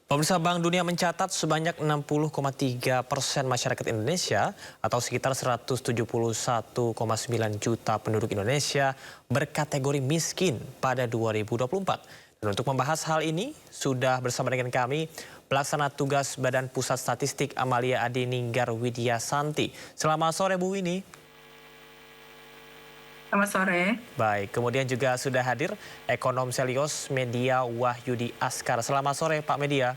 Pemirsa, Bank Dunia mencatat sebanyak 60,3% masyarakat Indonesia atau sekitar 171,9 juta penduduk Indonesia berkategori miskin pada 2024. Dan untuk membahas hal ini, sudah bersama dengan kami Pelaksana Tugas Badan Pusat Statistik Amalia Adi Ninggar Widyasanti. Selamat sore Bu Winnie. Selamat sore. Baik, kemudian juga sudah hadir ekonom Selios Media Wahyudi Askar. Selamat sore Pak Media.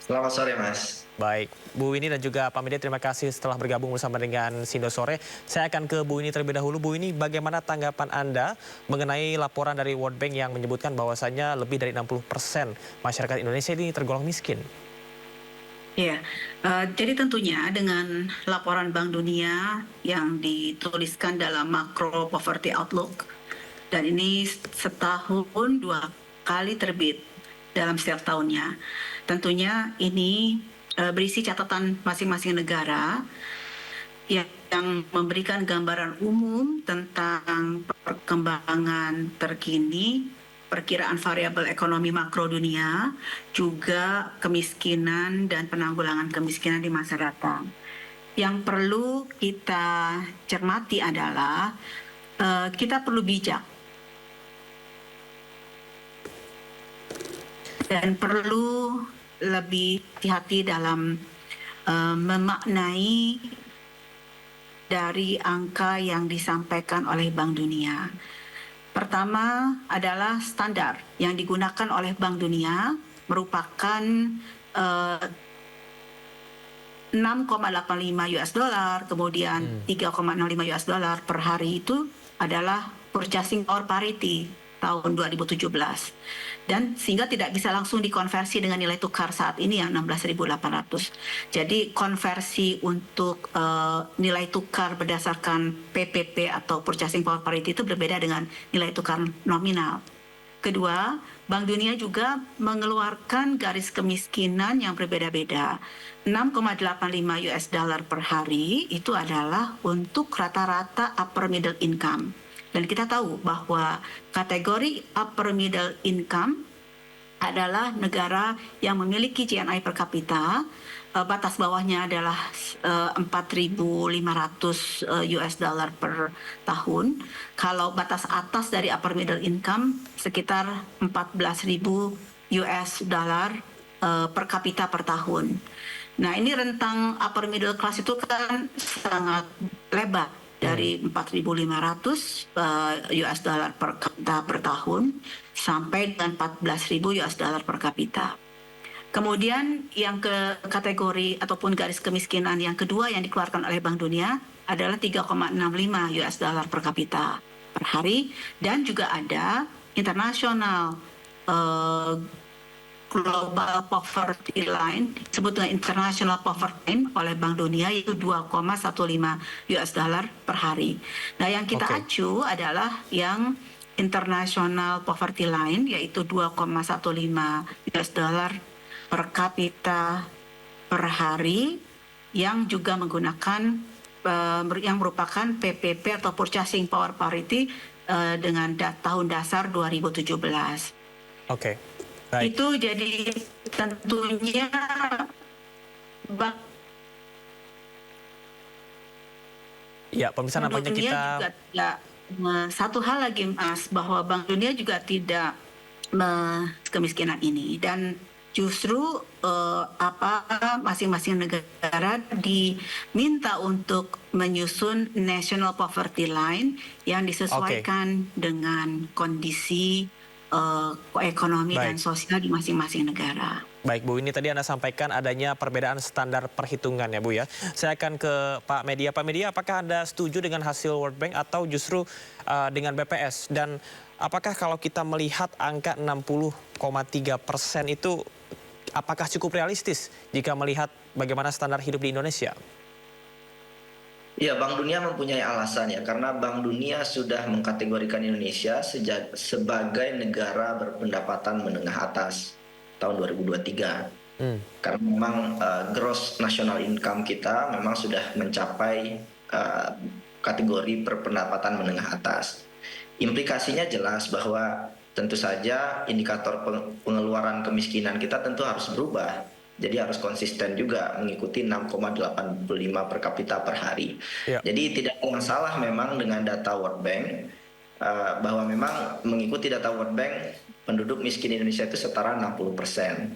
Selamat sore Mas. Baik, Bu Winnie dan juga Pak Media, terima kasih setelah bergabung bersama dengan Sindo Sore. Saya akan ke Bu Winnie terlebih dahulu. Bu Winnie, bagaimana tanggapan Anda mengenai laporan dari World Bank yang menyebutkan bahwasannya lebih dari 60% masyarakat Indonesia ini tergolong miskin? Ya, jadi tentunya dengan laporan Bank Dunia yang dituliskan dalam Macro Poverty Outlook, dan ini setahun 2 kali terbit dalam setiap tahunnya. Tentunya ini berisi catatan masing-masing negara yang memberikan gambaran umum tentang perkembangan terkini, perkiraan variabel ekonomi makro dunia, juga kemiskinan dan penanggulangan kemiskinan di masa datang. Yang perlu kita cermati adalah kita perlu bijak dan perlu lebih hati-hati dalam memaknai dari angka yang disampaikan oleh Bank Dunia. Pertama adalah standar yang digunakan oleh Bank Dunia merupakan 6,85 US dollar, kemudian 3,65 US dollar per hari itu adalah purchasing power parity tahun 2017. Dan sehingga tidak bisa langsung dikonversi dengan nilai tukar saat ini yang 16.800. Jadi konversi untuk nilai tukar berdasarkan PPP atau Purchasing Power Parity itu berbeda dengan nilai tukar nominal. Kedua, Bank Dunia juga mengeluarkan garis kemiskinan yang berbeda-beda. 6,85 US dollar per hari itu adalah untuk rata-rata upper middle income. Dan kita tahu bahwa kategori upper middle income adalah negara yang memiliki GNI per kapita, batas bawahnya adalah 4.500 US dollar per tahun. Kalau batas atas dari upper middle income sekitar 14.000 US dollar per kapita per tahun. Nah, ini rentang upper middle class itu kan sangat lebar, dari 4.500 US dollar per kapita per tahun sampai dengan 14.000 US dollar per kapita. Kemudian yang ke kategori ataupun garis kemiskinan yang kedua yang dikeluarkan oleh Bank Dunia adalah 3,65 US dollar per kapita per hari, dan juga ada internasional Global Poverty Line, disebut dengan International Poverty Line oleh Bank Dunia, yaitu 2,15 US dollar per hari. Nah, yang kita acu adalah yang International Poverty Line, yaitu 2,15 US dollar per kapita per hari, yang juga menggunakan yang merupakan PPP atau Purchasing Power Parity dengan tahun dasar 2017. Oke. Baik. Itu jadi tentunya Ya, pemirsa, nampaknya kita juga tidak, satu hal lagi Mas, bahwa Bank Dunia juga tidak kemiskinan ini, dan justru masing-masing negara diminta untuk menyusun National Poverty Line yang disesuaikan dengan kondisi ekonomi dan sosial di masing-masing negara. Baik Bu, ini tadi Anda sampaikan adanya perbedaan standar perhitungan ya Bu ya. Saya akan ke Pak Media. Pak Media, apakah Anda setuju dengan hasil World Bank atau justru dengan BPS? Dan apakah kalau kita melihat angka 60,3% itu apakah cukup realistis jika melihat bagaimana standar hidup di Indonesia? Ya, Bank Dunia mempunyai alasan ya, karena Bank Dunia sudah mengkategorikan Indonesia sebagai negara berpendapatan menengah atas tahun 2023. Karena memang gross national income kita memang sudah mencapai kategori berpendapatan menengah atas. Implikasinya jelas bahwa tentu saja indikator pengeluaran kemiskinan kita tentu harus berubah. Jadi harus konsisten juga mengikuti 6,85 per kapita per hari. Ya. Jadi tidak ada yang salah memang dengan data World Bank, bahwa memang mengikuti data World Bank penduduk miskin Indonesia itu setara 60%.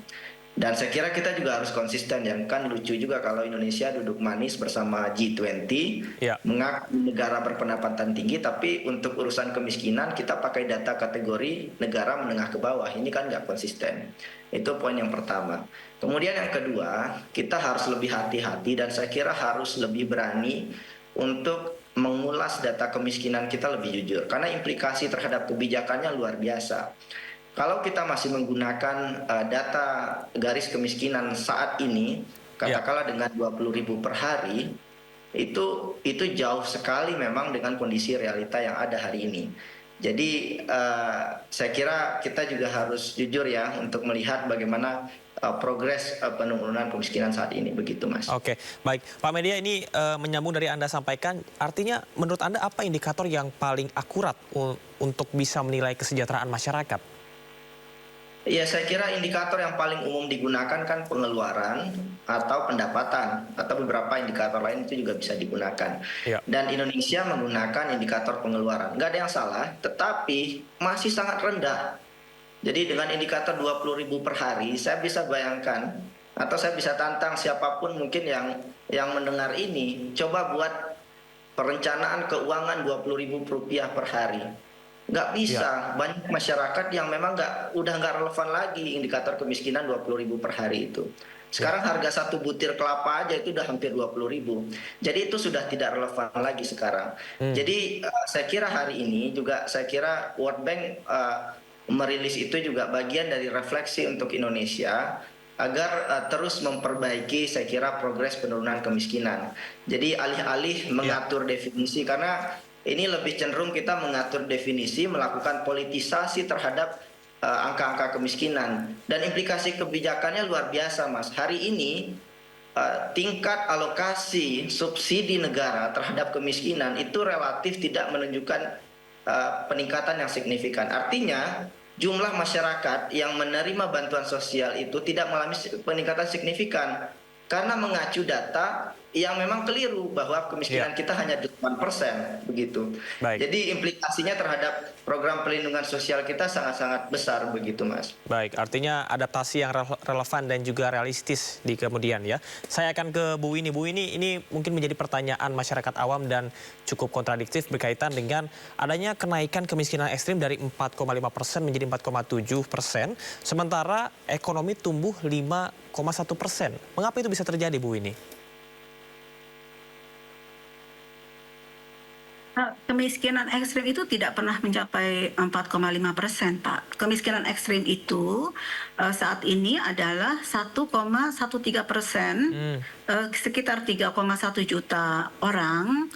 Dan saya kira kita juga harus konsisten ya, kan lucu juga kalau Indonesia duduk manis bersama G20, Ya. mengaku negara berpendapatan tinggi, tapi untuk urusan kemiskinan kita pakai data kategori negara menengah ke bawah. Ini kan nggak konsisten. Itu poin yang pertama. Kemudian yang kedua, kita harus lebih hati-hati dan saya kira harus lebih berani untuk mengulas data kemiskinan kita lebih jujur. Karena implikasi terhadap kebijakannya luar biasa. Kalau kita masih menggunakan data garis kemiskinan saat ini, katakanlah dengan 20.000 per hari, itu jauh sekali memang dengan kondisi realita yang ada hari ini. Jadi saya kira kita juga harus jujur ya untuk melihat bagaimana progres penurunan kemiskinan saat ini, begitu Mas. Oke, baik. Pak Media, ini menyambung dari Anda sampaikan, artinya menurut Anda apa indikator yang paling akurat untuk bisa menilai kesejahteraan masyarakat? Ya, saya kira indikator yang paling umum digunakan kan pengeluaran atau pendapatan, atau beberapa indikator lain itu juga bisa digunakan. Ya. Dan Indonesia menggunakan indikator pengeluaran. Nggak ada yang salah, tetapi masih sangat rendah. Jadi dengan indikator 20.000 per hari, saya bisa bayangkan, atau saya bisa tantang siapapun mungkin yang mendengar ini, coba buat perencanaan keuangan 20.000 rupiah per hari. Nggak bisa, banyak masyarakat yang memang udah nggak relevan lagi indikator kemiskinan 20.000 per hari itu. Sekarang harga satu butir kelapa aja itu udah hampir 20.000. Jadi itu sudah tidak relevan lagi sekarang. Jadi saya kira hari ini juga saya kira World Bank merilis itu juga bagian dari refleksi untuk Indonesia agar terus memperbaiki saya kira progres penurunan kemiskinan. Jadi alih-alih mengatur definisi, karena ini lebih cenderung kita mengatur definisi, melakukan politisasi terhadap angka-angka kemiskinan. Dan implikasi kebijakannya luar biasa, Mas. Hari ini tingkat alokasi subsidi negara terhadap kemiskinan itu relatif tidak menunjukkan peningkatan yang signifikan. Artinya jumlah masyarakat yang menerima bantuan sosial itu tidak mengalami peningkatan signifikan karena mengacu data yang memang keliru bahwa kemiskinan kita hanya 8%, begitu. Baik. Jadi implikasinya terhadap program pelindungan sosial kita sangat-sangat besar, begitu Mas. Baik, artinya adaptasi yang relevan dan juga realistis di kemudian ya. Saya akan ke Bu Winnie. Bu Winnie, ini mungkin menjadi pertanyaan masyarakat awam dan cukup kontradiktif berkaitan dengan adanya kenaikan kemiskinan ekstrim dari 4,5% menjadi 4,7%, sementara ekonomi tumbuh 5,1%. Mengapa itu bisa terjadi, Bu Winnie? Kemiskinan ekstrim itu tidak pernah mencapai 4,5%, Pak. Kemiskinan ekstrim itu saat ini adalah 1,13%, sekitar 3,1 juta orang.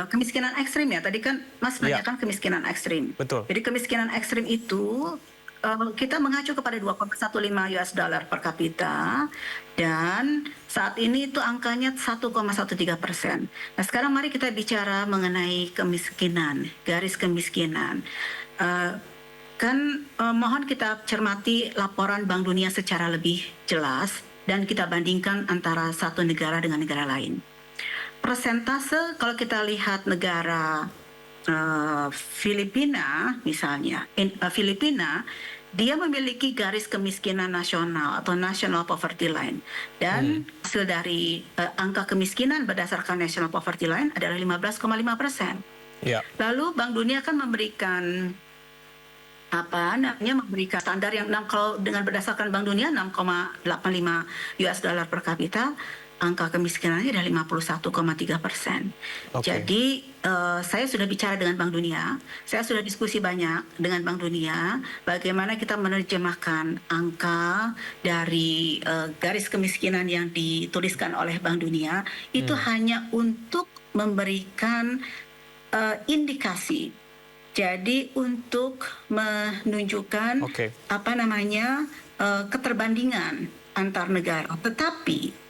Kemiskinan ekstrim ya, tadi kan Mas menanyakan kemiskinan ekstrim. Betul. Jadi kemiskinan ekstrim itu kita mengacu kepada 2,15 US dollar per kapita dan saat ini itu angkanya 1,13%. Nah sekarang mari kita bicara mengenai kemiskinan, garis kemiskinan. Mohon kita cermati laporan Bank Dunia secara lebih jelas dan kita bandingkan antara satu negara dengan negara lain. Persentase kalau kita lihat negara Filipina misalnya, Filipina dia memiliki garis kemiskinan nasional atau National Poverty Line dan hasil dari angka kemiskinan berdasarkan National Poverty Line adalah 15,5%. Lalu Bank Dunia kan memberikan memberikan standar yang kalau dengan berdasarkan Bank Dunia 6,85 US dollar per kapita. Angka kemiskinannya adalah 51,3%. Jadi saya sudah bicara dengan Bank Dunia, saya sudah diskusi banyak dengan Bank Dunia, bagaimana kita menerjemahkan angka dari garis kemiskinan yang dituliskan oleh Bank Dunia itu hanya untuk memberikan indikasi. Jadi untuk menunjukkan keterbandingan antar negara, tetapi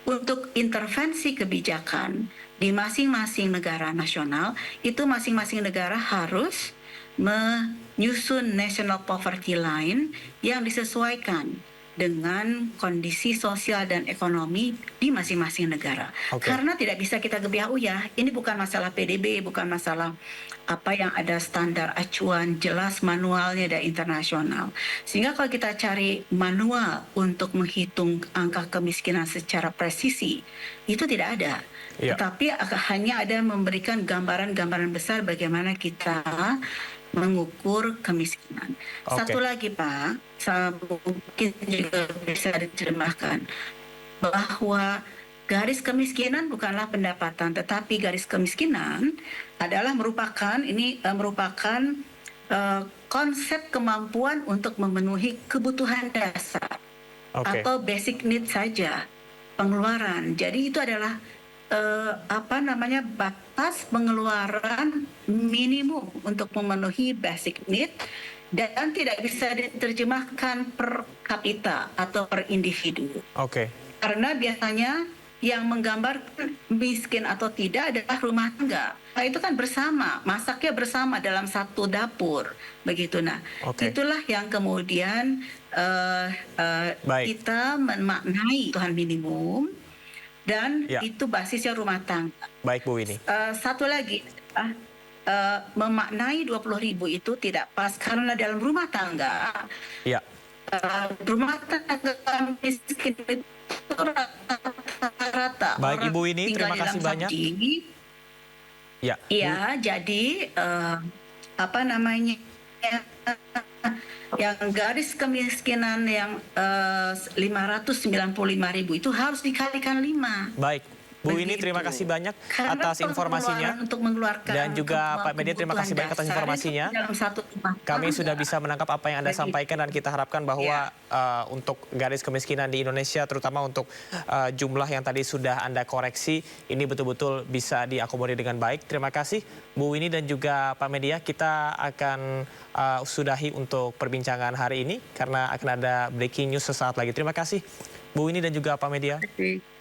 untuk intervensi kebijakan di masing-masing negara nasional, itu masing-masing negara harus nyusun National Poverty Line yang disesuaikan dengan kondisi sosial dan ekonomi di masing-masing negara. Oke. Karena tidak bisa kita gebiah uyah, ini bukan masalah PDB, bukan masalah apa yang ada standar acuan jelas manualnya dan internasional. Sehingga kalau kita cari manual untuk menghitung angka kemiskinan secara presisi, itu tidak ada. Iya. Tetapi hanya ada memberikan gambaran-gambaran besar bagaimana kita mengukur kemiskinan. Oke. Satu lagi Pak, mungkin juga bisa diterjemahkan bahwa garis kemiskinan bukanlah pendapatan, tetapi garis kemiskinan adalah merupakan konsep kemampuan untuk memenuhi kebutuhan dasar Oke. atau basic need saja, pengeluaran. Jadi itu adalah batas pengeluaran minimum untuk memenuhi basic need dan tidak bisa diterjemahkan per kapita atau per individu. Oke. Karena biasanya yang menggambarkan miskin atau tidak adalah rumah tangga. Nah, itu kan bersama, masaknya bersama dalam satu dapur, begitu. Nah, Oke. itulah yang kemudian Baik. kita memaknai kebutuhan minimum dan Ya. itu basisnya rumah tangga. Baik Bu Winnie. Satu lagi, memaknai 20.000 itu tidak pas karena dalam rumah tangga Ya. rumah tangga miskin itu rata-rata. Baik orang Ibu Winnie, tinggal terima di dalam kasih banyak. subsidi. Ya. Iya, jadi yang garis kemiskinan yang 595.000 itu harus dikalikan 5. Baik. Bu Winnie, Begitu. terima kasih banyak Karena atas informasinya. pengeluaran untuk mengeluarkan Dan juga Pak Media, terima kasih banyak atas kebutuhan informasinya. dasar itu dalam satu rumah Kami tangga. sudah bisa menangkap apa yang Anda Begitu. sampaikan dan kita harapkan bahwa untuk garis kemiskinan di Indonesia, terutama untuk jumlah yang tadi sudah Anda koreksi, ini betul-betul bisa diakomodir dengan baik. Terima kasih Bu Winnie dan juga Pak Media. Kita akan sudahi untuk perbincangan hari ini karena akan ada breaking news sesaat lagi. Terima kasih Bu Winnie dan juga Pak Media. Oke.